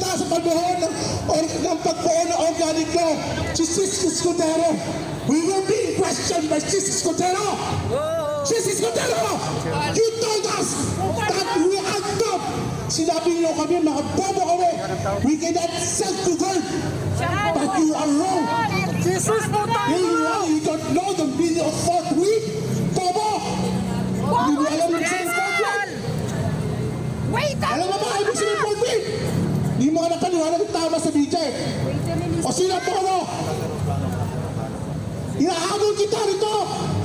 nagsalita sa pagbuo ng pagbuo ng organiko, si Sis Escudero. We will be questioned by Sis Escudero. Sis Escudero, you told us that we are top. Sinabi niyo kami, mga bobo kami. We cannot self-govern. But you are wrong. Jesus po tayo! You don't know the meaning of fourth week. Bobo! Hindi mo alam yung fourth week. Wait a Alam mo ba kayo gusto ng fourth week? Hindi mo ka nakaliwanag ng tama sa BJ. O sino po ano? Inahabol kita rito.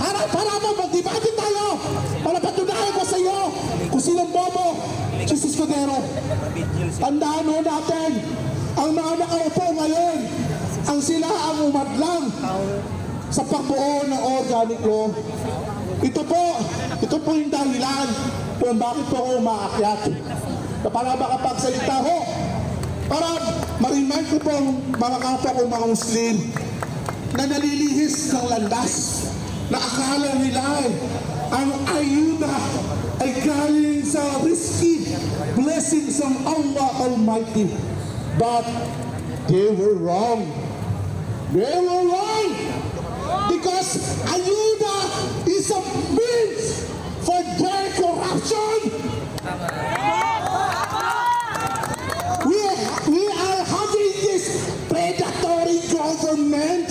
Harap-harapan, magdibati tayo. Para patunayan ko sa iyo kung sinong bobo. Jesus Escudero. Tandaan mo natin, ang mga nakaupo ngayon, ang sila ang umadlang sa pagbuo ng organic law. Ito po yung dahilan kung bakit po ako umaakyat. Na para makapagsalita ho, para ma-remind ko po ang mga kapwa ko mga Muslim na nalilihis ng landas, na akala nila ang ayuda ay galing sa risky blessings ng Allah Almighty. But they were wrong. They were wrong. Because ayuda is a means for their corruption. We are having this predatory government.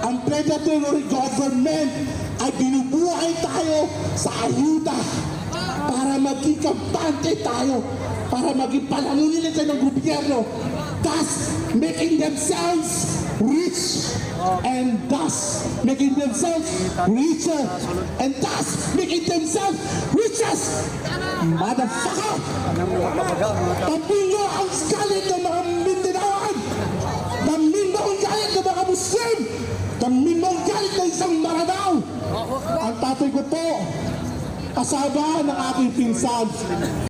Ang predatory government ay binubuhay tayo sa ayuda para maging kampante tayo, para maging palamunin tayo ng gobyerno, thus making themselves rich and thus making themselves richer and thus making themselves richest. Motherfucker! Tampin nyo ang galit ng mga Mindanaoan! Tampin mo ang galit ng mga Muslim! Tampin mo ang galit ng isang Maranao! Ang tatay ko po, kasama ng aking pinsan.